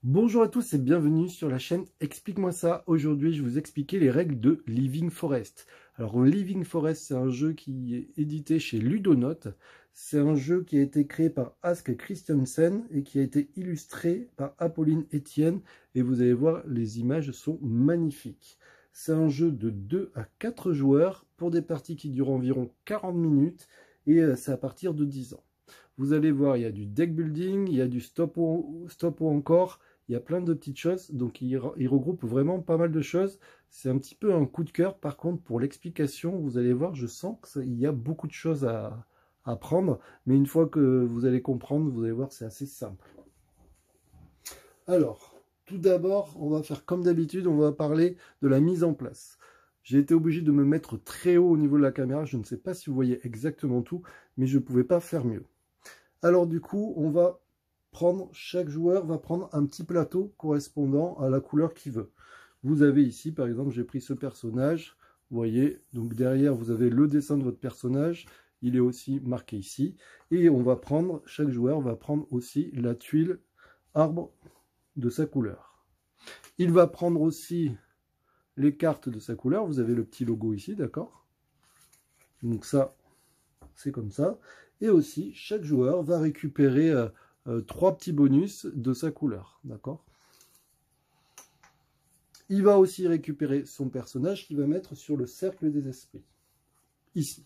Bonjour à tous et bienvenue sur la chaîne Explique-moi ça. Aujourd'hui, je vais vous expliquer les règles de Living Forest. Alors, Living Forest, c'est un jeu qui est édité chez Ludonote. C'est un jeu qui a été créé par Ask Christiansen et qui a été illustré par Apolline Etienne. Et vous allez voir, les images sont magnifiques. C'est un jeu de 2 à 4 joueurs pour des parties qui durent environ 40 minutes et c'est à partir de 10 ans. Vous allez voir, il y a du deck building, il y a du stop ou encore. Il y a plein de petites choses, donc il regroupe vraiment pas mal de choses. C'est un petit peu un coup de cœur. Par contre, pour l'explication, vous allez voir, je sens qu'il y a beaucoup de choses à apprendre. Mais une fois que vous allez comprendre, vous allez voir, c'est assez simple. Alors, tout d'abord, on va faire comme d'habitude, on va parler de la mise en place. J'ai été obligé de me mettre très haut au niveau de la caméra. Je ne sais pas si vous voyez exactement tout, mais je ne pouvais pas faire mieux. Alors du coup, chaque joueur va prendre un petit plateau correspondant à la couleur qu'il veut. Vous avez ici, par exemple, j'ai pris ce personnage. Vous voyez, donc derrière, vous avez le dessin de votre personnage. Il est aussi marqué ici. Et chaque joueur va prendre aussi la tuile arbre de sa couleur. Il va prendre aussi les cartes de sa couleur. Vous avez le petit logo ici, d'accord? Donc ça, c'est comme ça. Et aussi, chaque joueur va récupérer 3 petits bonus de sa couleur, d'accord? Il va aussi récupérer son personnage qu'il va mettre sur le cercle des esprits, ici.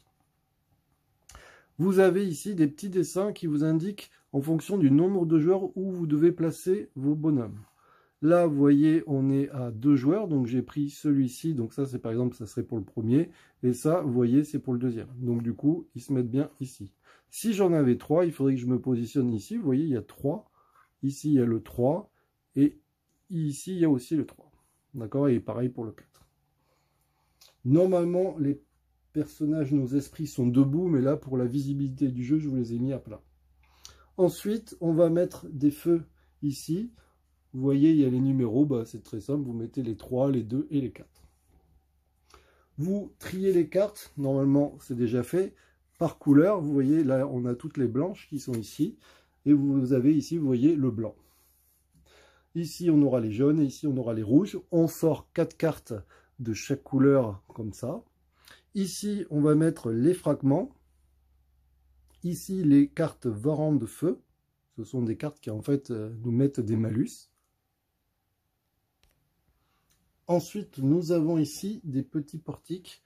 Vous avez ici des petits dessins qui vous indiquent, en fonction du nombre de joueurs, où vous devez placer vos bonhommes. Là, vous voyez, on est à 2 joueurs, donc j'ai pris celui-ci, donc ça, c'est par exemple, ça serait pour le premier, et ça, vous voyez, c'est pour le deuxième. Donc du coup, ils se mettent bien ici. Si j'en avais 3, il faudrait que je me positionne ici, vous voyez, il y a 3, ici, il y a le 3, et ici, il y a aussi le 3. D'accord? Et pareil pour le 4. Normalement, les personnages, nos esprits sont debout, mais là, pour la visibilité du jeu, je vous les ai mis à plat. Ensuite, on va mettre des feux ici. Vous voyez, il y a les numéros, c'est très simple, vous mettez les 3, les 2 et les 4. Vous triez les cartes, normalement c'est déjà fait, par couleur. Vous voyez, là on a toutes les blanches qui sont ici, et vous avez ici, vous voyez, le blanc. Ici on aura les jaunes, et ici on aura les rouges. On sort 4 cartes de chaque couleur, comme ça. Ici on va mettre les fragments. Ici les cartes varans de feu. Ce sont des cartes qui en fait nous mettent des malus. Ensuite, nous avons ici des petits portiques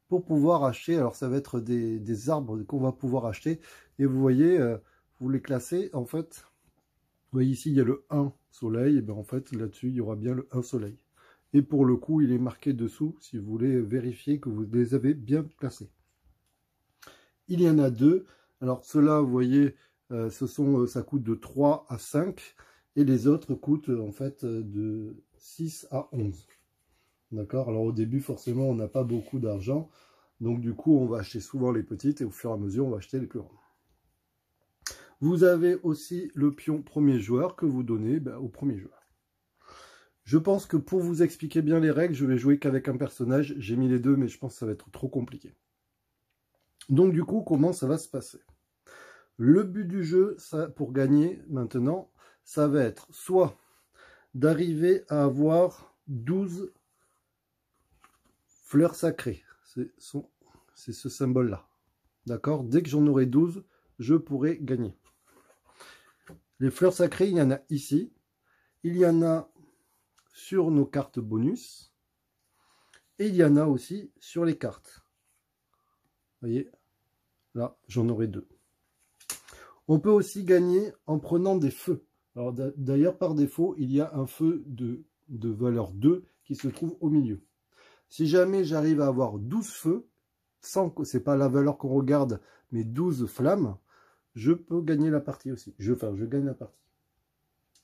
pour pouvoir acheter. Alors, ça va être des arbres qu'on va pouvoir acheter. Et vous voyez, vous les classez. En fait, vous voyez ici, il y a le 1 soleil. Et bien, en fait, là-dessus, il y aura bien le 1 soleil. Et pour le coup, il est marqué dessous si vous voulez vérifier que vous les avez bien classés. Il y en a 2. Alors, ceux-là, vous voyez, ça coûte de 3 à 5. Et les autres coûtent, en fait, de 6 à 11. D'accord? Alors au début, forcément, on n'a pas beaucoup d'argent. Donc du coup, on va acheter souvent les petites et au fur et à mesure, on va acheter les plus grandes. Vous avez aussi le pion premier joueur que vous donnez au premier joueur. Je pense que pour vous expliquer bien les règles, je vais jouer qu'avec un personnage. J'ai mis les deux, mais je pense que ça va être trop compliqué. Donc du coup, comment ça va se passer? Le but du jeu, pour gagner maintenant, ça va être soit d'arriver à avoir 12 fleurs sacrées, c'est ce symbole-là. D'accord? Dès que j'en aurai 12, je pourrai gagner. Les fleurs sacrées, il y en a ici. Il y en a sur nos cartes bonus. Et il y en a aussi sur les cartes. Vous voyez? Là, j'en aurai 2. On peut aussi gagner en prenant des feux. Alors d'ailleurs, par défaut, il y a un feu de valeur 2 qui se trouve au milieu. Si jamais j'arrive à avoir 12 feux, sans que c'est pas la valeur qu'on regarde, mais 12 flammes, je peux gagner la partie aussi. Je gagne la partie.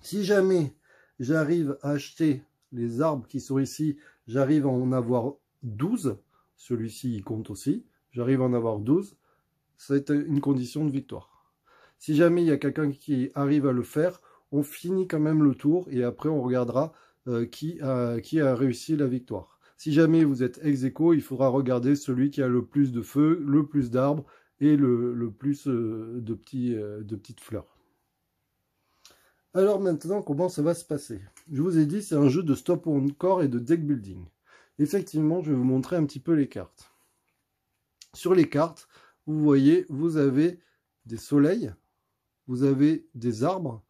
Si jamais j'arrive à acheter les arbres qui sont ici, j'arrive à en avoir 12, celui-ci il compte aussi, j'arrive à en avoir 12, c'est une condition de victoire. Si jamais il y a quelqu'un qui arrive à le faire, on finit quand même le tour et après on regardera qui a réussi la victoire. Si jamais vous êtes ex-aequo, il faudra regarder celui qui a le plus de feu, le plus d'arbres et le plus de petites fleurs. Alors maintenant, comment ça va se passer? Je vous ai dit, c'est un jeu de stop encore et de deck building. Effectivement, je vais vous montrer un petit peu les cartes. Sur les cartes, vous voyez, vous avez des soleils, vous avez des arbres,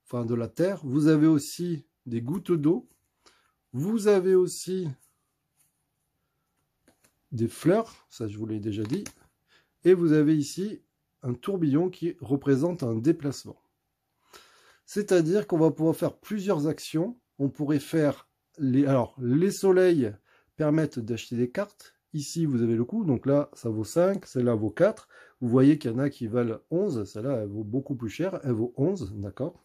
enfin de la terre, vous avez aussi des gouttes d'eau, vous avez aussi des fleurs, ça je vous l'ai déjà dit, et vous avez ici un tourbillon qui représente un déplacement. C'est-à-dire qu'on va pouvoir faire plusieurs actions. On pourrait faire les soleils permettent d'acheter des cartes. Ici, vous avez le coup. Donc là, ça vaut 5. Celle-là vaut 4. Vous voyez qu'il y en a qui valent 11. Celle-là, elle vaut beaucoup plus cher. Elle vaut 11. D'accord.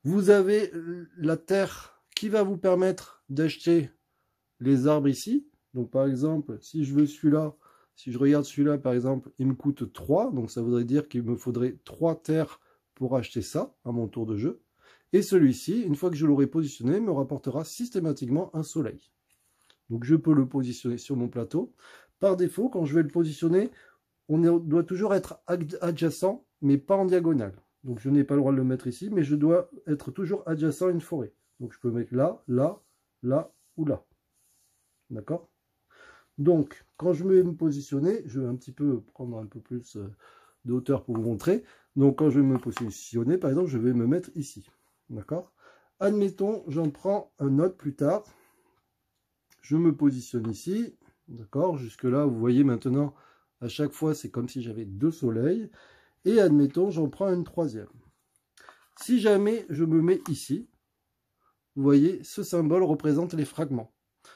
Vous avez la terre qui va vous permettre d'acheter les arbres ici. Donc par exemple, si je veux celui-là, si je regarde celui-là, par exemple, il me coûte 3. Donc ça voudrait dire qu'il me faudrait 3 terres pour acheter ça à mon tour de jeu. Et celui-ci, une fois que je l'aurai positionné, me rapportera systématiquement un soleil. Donc je peux le positionner sur mon plateau. Par défaut, quand je vais le positionner, on doit toujours être adjacent, mais pas en diagonale. Donc je n'ai pas le droit de le mettre ici, mais je dois être toujours adjacent à une forêt. Donc je peux mettre là, là, là ou là. D'accord? Donc, quand je vais me positionner, je vais un petit peu prendre un peu plus de hauteur pour vous montrer. Donc, quand je vais me positionner, par exemple, je vais me mettre ici. D'accord? Admettons, j'en prends un autre plus tard. Je me positionne ici. D'accord? Jusque-là, vous voyez maintenant, à chaque fois, c'est comme si j'avais 2 soleils. Et admettons, j'en prends une troisième. Si jamais je me mets ici, vous voyez, ce symbole représente les fragments.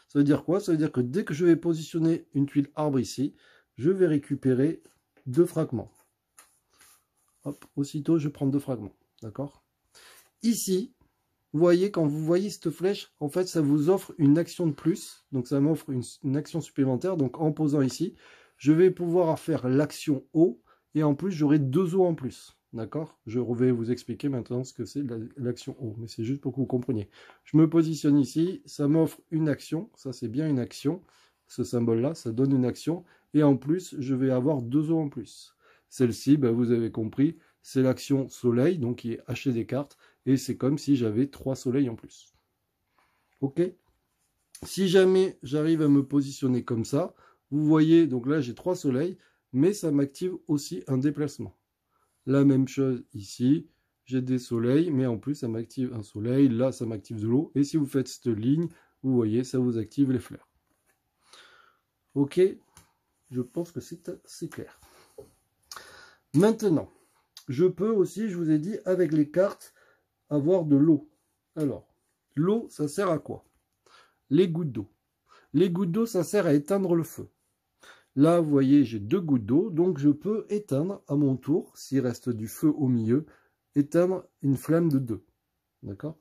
Ça veut dire quoi? Ça veut dire que dès que je vais positionner une tuile arbre ici, je vais récupérer 2 fragments. Hop, aussitôt je prends 2 fragments. D'accord? Ici, vous voyez, quand vous voyez cette flèche, en fait, ça vous offre une action de plus. Donc ça m'offre une action supplémentaire. Donc en posant ici, je vais pouvoir faire l'action eau. Et en plus, j'aurai 2 eaux en plus. D'accord? Je vais vous expliquer maintenant ce que c'est l'action eau. Mais c'est juste pour que vous compreniez. Je me positionne ici. Ça m'offre une action. Ça, c'est bien une action. Ce symbole-là, ça donne une action. Et en plus, je vais avoir 2 eaux en plus. Celle-ci, ben, vous avez compris, c'est l'action soleil. Donc qui est acheter des cartes. Et c'est comme si j'avais 3 soleils en plus. Ok? Si jamais j'arrive à me positionner comme ça, vous voyez, donc là j'ai 3 soleils, mais ça m'active aussi un déplacement. La même chose ici, j'ai des soleils, mais en plus ça m'active un soleil, là ça m'active de l'eau, et si vous faites cette ligne, vous voyez, ça vous active les fleurs. Ok? Je pense que c'est assez clair. Maintenant, je peux aussi, je vous ai dit, avec les cartes, avoir de l'eau. Alors, l'eau, ça sert à quoi? Les gouttes d'eau. Les gouttes d'eau, ça sert à éteindre le feu. Là, vous voyez, j'ai 2 gouttes d'eau, donc je peux éteindre à mon tour, s'il reste du feu au milieu, éteindre une flamme de 2. D'accord?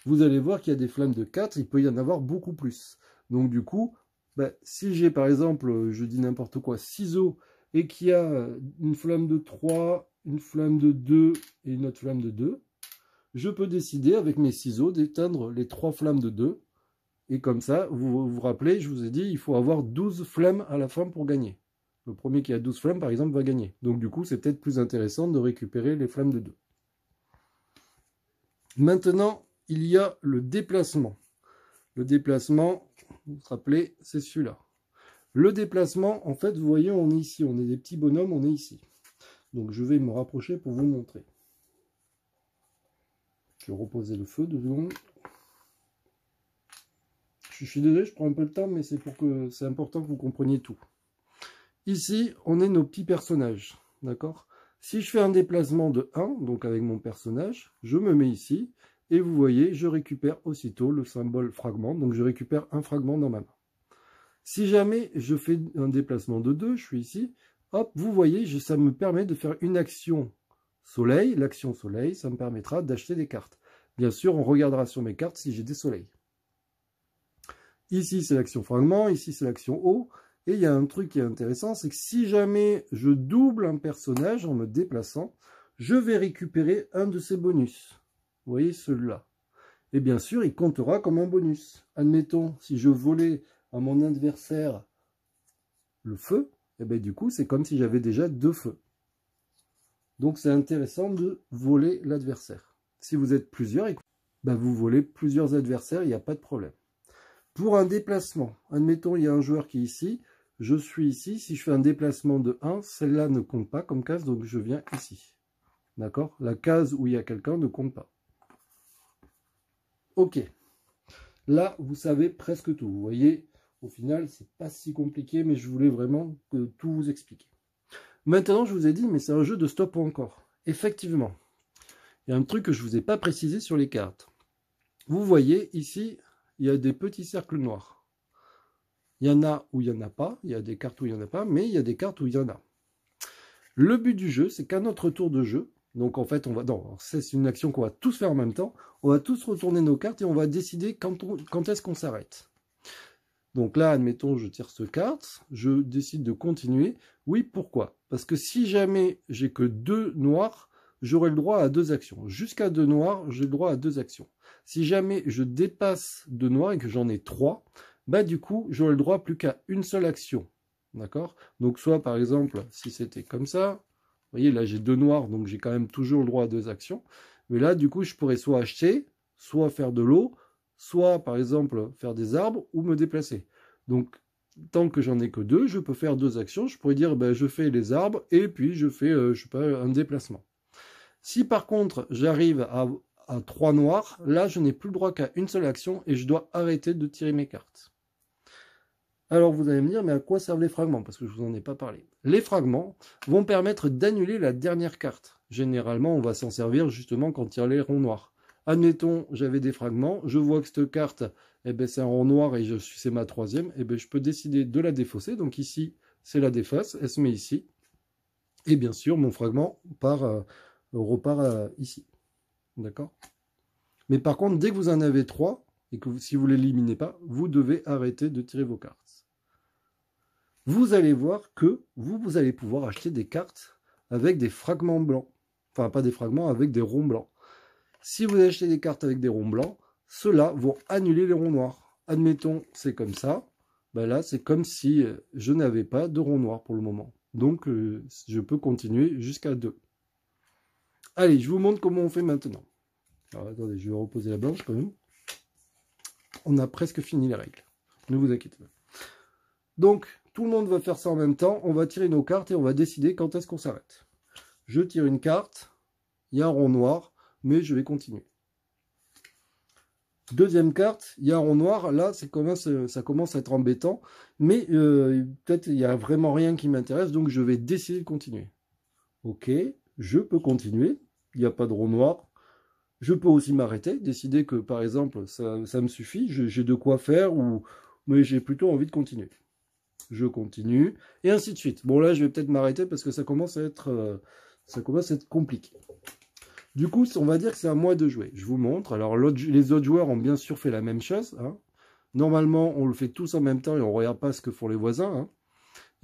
Vous allez voir qu'il y a des flammes de 4, il peut y en avoir beaucoup plus. Donc du coup, ben, si j'ai par exemple, je dis n'importe quoi, 6 eaux, et qu'il y a une flamme de 3, une flamme de 2 et une autre flamme de 2, je peux décider avec mes ciseaux d'éteindre les 3 flammes de 2. Et comme ça, vous vous rappelez, je vous ai dit, il faut avoir 12 flammes à la fin pour gagner. Le premier qui a 12 flammes, par exemple, va gagner. Donc du coup, c'est peut-être plus intéressant de récupérer les flammes de 2. Maintenant, il y a le déplacement. Le déplacement, vous vous rappelez, c'est celui-là. Le déplacement, en fait, vous voyez, on est ici. On est des petits bonhommes, on est ici. Donc je vais me rapprocher pour vous montrer. Je vais reposer le feu 2 secondes. Je suis désolé, je prends un peu de temps, mais c'est important que vous compreniez tout. Ici, on est nos petits personnages, d'accord? Si je fais un déplacement de 1, donc avec mon personnage, je me mets ici, et vous voyez, je récupère aussitôt le symbole fragment, donc je récupère un fragment dans ma main. Si jamais je fais un déplacement de 2, je suis ici, hop, vous voyez, ça me permet de faire une action soleil. L'action soleil, ça me permettra d'acheter des cartes. Bien sûr, on regardera sur mes cartes si j'ai des soleils. Ici, c'est l'action fragment, ici, c'est l'action eau. Et il y a un truc qui est intéressant, c'est que si jamais je double un personnage en me déplaçant, je vais récupérer un de ces bonus. Vous voyez, celui-là. Et bien sûr, il comptera comme un bonus. Admettons, si je volais à mon adversaire le feu, et bien du coup, c'est comme si j'avais déjà 2 feux. Donc, c'est intéressant de voler l'adversaire. si vous êtes plusieurs et que vous volez plusieurs adversaires, il n'y a pas de problème. Pour un déplacement, admettons il y a un joueur qui est ici, je suis ici, si je fais un déplacement de 1, celle-là ne compte pas comme case, donc je viens ici. D'accord? La case où il y a quelqu'un ne compte pas. Ok. Là, vous savez presque tout. Vous voyez, au final, c'est pas si compliqué, mais je voulais vraiment tout vous expliquer. Maintenant, je vous ai dit, mais c'est un jeu de stop ou encore. Effectivement, il y a un truc que je ne vous ai pas précisé sur les cartes. Vous voyez, ici, il y a des petits cercles noirs. Il y en a où il n'y en a pas, il y a des cartes où il n'y en a pas, mais il y a des cartes où il y en a. Le but du jeu, c'est qu'à notre tour de jeu, donc en fait, c'est une action qu'on va tous faire en même temps, on va tous retourner nos cartes et on va décider quand est-ce qu'on s'arrête. Donc là, admettons, je tire cette carte, je décide de continuer. Oui, pourquoi? Parce que si jamais j'ai que 2 noirs, j'aurai le droit à 2 actions. Jusqu'à 2 noirs, j'ai le droit à 2 actions. Si jamais je dépasse 2 noirs et que j'en ai 3, du coup, j'aurai le droit plus qu'à une seule action. D'accord? Donc soit, par exemple, si c'était comme ça, vous voyez, là j'ai 2 noirs, donc j'ai quand même toujours le droit à 2 actions. Mais là, du coup, je pourrais soit acheter, soit faire de l'eau, soit, par exemple, faire des arbres ou me déplacer. Donc, tant que j'en ai que 2, je peux faire 2 actions. Je pourrais dire, je fais les arbres et puis je fais, je sais pas, un déplacement. Si par contre, j'arrive à 3 noirs, là, je n'ai plus le droit qu'à une seule action et je dois arrêter de tirer mes cartes. Alors, vous allez me dire, mais à quoi servent les fragments? Parce que je ne vous en ai pas parlé. Les fragments vont permettre d'annuler la dernière carte. Généralement, on va s'en servir justement quand il y a les ronds noirs. Admettons, j'avais des fragments, je vois que cette carte, c'est un rond noir et c'est ma 3e, je peux décider de la défausser. Donc ici, c'est la défausse, elle se met ici. Et bien sûr, mon fragment repart ici. D'accord? Mais par contre, dès que vous en avez 3, et que si vous ne l'éliminez pas, vous devez arrêter de tirer vos cartes. Vous allez voir que vous allez pouvoir acheter des cartes avec des fragments blancs. Enfin, pas des fragments, avec des ronds blancs. Si vous achetez des cartes avec des ronds blancs, ceux-là vont annuler les ronds noirs. Admettons, c'est comme ça. Là, c'est comme si je n'avais pas de ronds noirs pour le moment. Donc, je peux continuer jusqu'à 2. Allez, je vous montre comment on fait maintenant. Alors, attendez, je vais reposer la blanche quand même. On a presque fini les règles. Ne vous inquiétez pas. Donc, tout le monde va faire ça en même temps. On va tirer nos cartes et on va décider quand est-ce qu'on s'arrête. Je tire une carte. Il y a un rond noir, mais je vais continuer. Deuxième carte, il y a un rond noir. Là, ça commence à être embêtant. Mais peut-être il n'y a vraiment rien qui m'intéresse, donc je vais décider de continuer. Ok, je peux continuer. Il n'y a pas de rond noir. Je peux aussi m'arrêter, décider que, par exemple, ça me suffit, j'ai de quoi faire, mais j'ai plutôt envie de continuer. Je continue, et ainsi de suite. Bon, là, je vais peut-être m'arrêter parce que ça commence à être compliqué. Du coup, on va dire que c'est à moi de jouer. Je vous montre. Alors, les autres joueurs ont bien sûr fait la même chose. Hein. Normalement, on le fait tous en même temps et on ne regarde pas ce que font les voisins. Hein.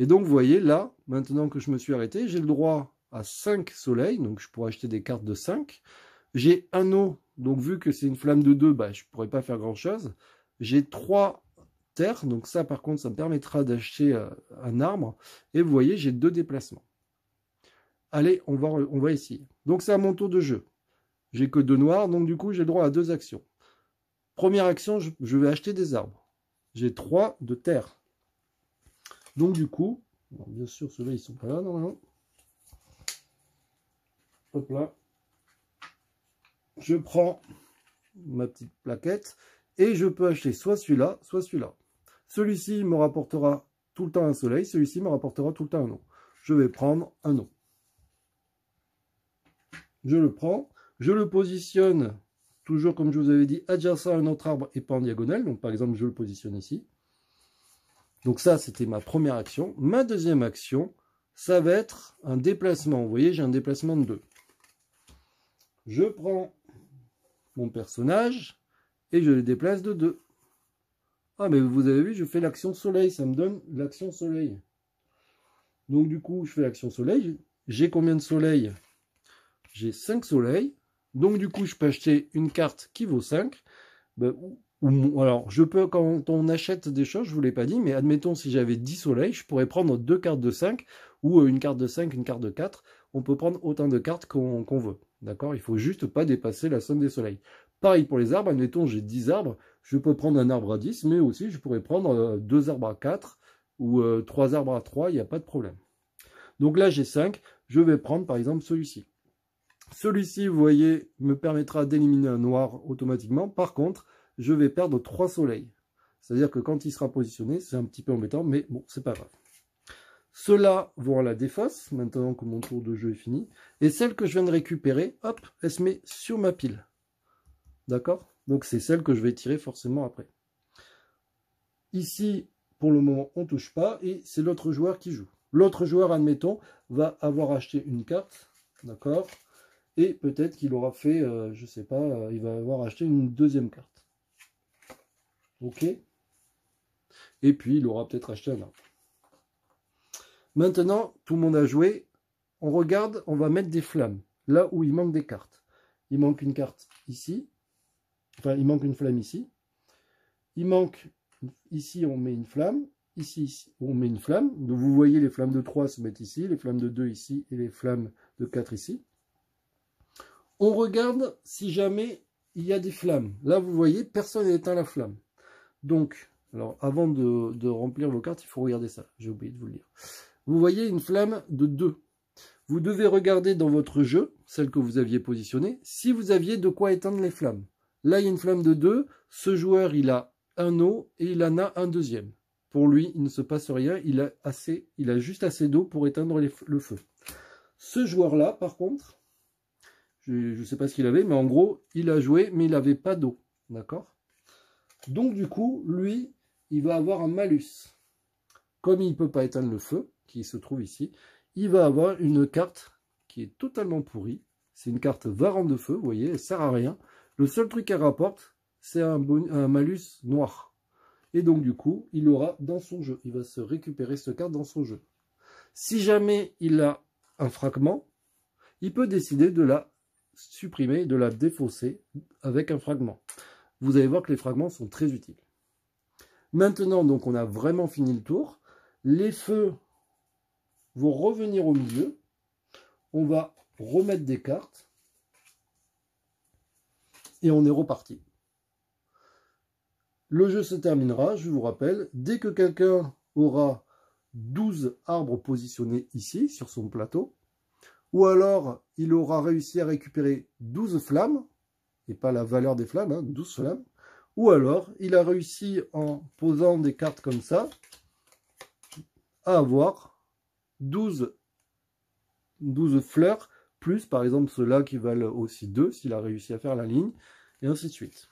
Et donc, vous voyez, là, maintenant que je me suis arrêté, j'ai le droit à 5 soleils, donc je pourrais acheter des cartes de 5. J'ai un eau, donc vu que c'est une flamme de 2, je ne pourrais pas faire grand chose. J'ai 3 terres, donc ça par contre ça me permettra d'acheter un arbre. Et vous voyez, j'ai 2 déplacements. Allez, on va essayer. Donc c'est à mon tour de jeu. J'ai que 2 noirs, donc du coup j'ai le droit à 2 actions. Première action, je vais acheter des arbres. J'ai 3 de terre. Donc du coup, bien sûr ceux-là ils sont pas là normalement. Hop là. Je prends ma petite plaquette et je peux acheter soit celui-là, soit celui-là. Celui-ci me rapportera tout le temps un soleil, celui-ci me rapportera tout le temps un eau. Je vais prendre un eau. Je le prends, je le positionne, toujours comme je vous avais dit, adjacent à un autre arbre et pas en diagonale. Donc par exemple, je le positionne ici. Donc ça, c'était ma première action. Ma deuxième action, ça va être un déplacement. Vous voyez, j'ai un déplacement de 2. Je prends mon personnage et je le déplace de 2. Ah, mais vous avez vu, je fais l'action soleil, ça me donne l'action soleil. Donc du coup, je fais l'action soleil. J'ai combien de soleils? J'ai 5 soleils. Donc du coup, je peux acheter une carte qui vaut 5. Alors, je peux, quand on achète des choses, je ne vous l'ai pas dit, mais admettons, si j'avais 10 soleils, je pourrais prendre 2 cartes de 5, ou une carte de 5, une carte de 4. On peut prendre autant de cartes qu'on veut. D'accord? Il faut juste pas dépasser la somme des soleils. Pareil pour les arbres, admettons j'ai 10 arbres, je peux prendre un arbre à 10, mais aussi je pourrais prendre 2 arbres à 4 ou 3 arbres à 3, il n'y a pas de problème. Donc là j'ai 5, je vais prendre par exemple celui-ci. Celui-ci, vous voyez, me permettra d'éliminer un noir automatiquement. Par contre, je vais perdre 3 soleils. C'est-à-dire que quand il sera positionné, c'est un petit peu embêtant, mais bon, c'est pas grave. Ceux-là vont à la défausse, maintenant que mon tour de jeu est fini. Et celle que je viens de récupérer, hop, elle se met sur ma pile. D'accord? Donc c'est celle que je vais tirer forcément après. Ici, pour le moment, on ne touche pas, et c'est l'autre joueur qui joue. L'autre joueur, admettons, va avoir acheté une carte, d'accord? Et peut-être qu'il aura fait, je sais pas, il va avoir acheté une deuxième carte. Ok? Et puis, il aura peut-être acheté un arbre. Maintenant, tout le monde a joué. On regarde, on va mettre des flammes. Là où il manque des cartes. Il manque une carte ici. Enfin, il manque une flamme ici. Il manque, ici, on met une flamme. Ici, on met une flamme. Donc, vous voyez, les flammes de 3 se mettent ici, les flammes de 2 ici, et les flammes de 4 ici. On regarde si jamais il y a des flammes. Là, vous voyez, personne n'a éteint la flamme. Donc, alors avant de remplir vos cartes, il faut regarder ça. J'ai oublié de vous le dire. Vous voyez une flamme de 2. Vous devez regarder dans votre jeu, celle que vous aviez positionnée, si vous aviez de quoi éteindre les flammes. Là, il y a une flamme de 2. Ce joueur, il a un eau et il en a un deuxième. Pour lui, il ne se passe rien. Il a juste assez d'eau pour éteindre le feu. Ce joueur-là, par contre, je ne sais pas ce qu'il avait, mais en gros, il a joué, mais il n'avait pas d'eau. D'accord? Donc, du coup, lui, il va avoir un malus. Comme il ne peut pas éteindre le feu, qui se trouve ici, il va avoir une carte qui est totalement pourrie. C'est une carte varan de feu, vous voyez, elle ne sert à rien. Le seul truc qu'elle rapporte, c'est un malus noir. Et donc, du coup, il l'aura dans son jeu. Il va se récupérer cette carte dans son jeu. Si jamais il a un fragment, il peut décider de la supprimer, de la défausser avec un fragment. Vous allez voir que les fragments sont très utiles. Maintenant, donc, on a vraiment fini le tour. Les feux vont revenir au milieu. On va remettre des cartes. Et on est reparti. Le jeu se terminera, je vous rappelle, dès que quelqu'un aura 12 arbres positionnés ici, sur son plateau, ou alors il aura réussi à récupérer 12 flammes, et pas la valeur des flammes, hein, 12 flammes, ou alors il a réussi en posant des cartes comme ça, à avoir 12 fleurs, plus par exemple ceux-là qui valent aussi 2, s'il a réussi à faire la ligne, et ainsi de suite.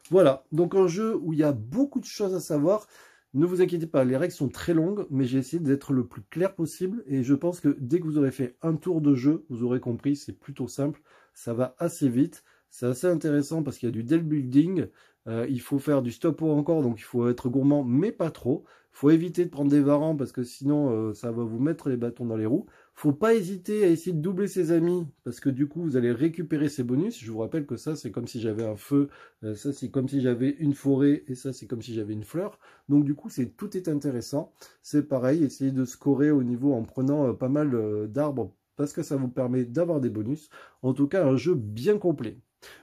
Voilà, donc un jeu où il y a beaucoup de choses à savoir. Ne vous inquiétez pas, les règles sont très longues, mais j'ai essayé d'être le plus clair possible. Et je pense que dès que vous aurez fait un tour de jeu, vous aurez compris, c'est plutôt simple. Ça va assez vite. C'est assez intéressant parce qu'il y a du deck building. Il faut faire du stop ou encore, donc il faut être gourmand, mais pas trop. Il faut éviter de prendre des varans parce que sinon, ça va vous mettre les bâtons dans les roues. Faut pas hésiter à essayer de doubler ses amis parce que du coup, vous allez récupérer ses bonus. Je vous rappelle que ça, c'est comme si j'avais un feu. Ça, c'est comme si j'avais une forêt et ça, c'est comme si j'avais une fleur. Donc du coup, tout est intéressant. C'est pareil, essayez de scorer au niveau en prenant pas mal d'arbres parce que ça vous permet d'avoir des bonus. En tout cas, un jeu bien complet.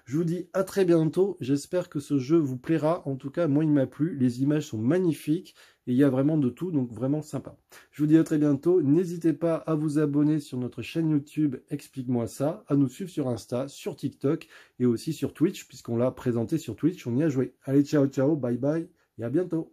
Je vous dis à très bientôt. J'espère que ce jeu vous plaira. En tout cas, moi, il m'a plu. Les images sont magnifiques et il y a vraiment de tout, donc vraiment sympa. Je vous dis à très bientôt. N'hésitez pas à vous abonner sur notre chaîne YouTube Explique-moi ça, à nous suivre sur Insta, sur TikTok et aussi sur Twitch, puisqu'on l'a présenté sur Twitch. On y a joué. Allez, ciao, ciao, bye bye et à bientôt.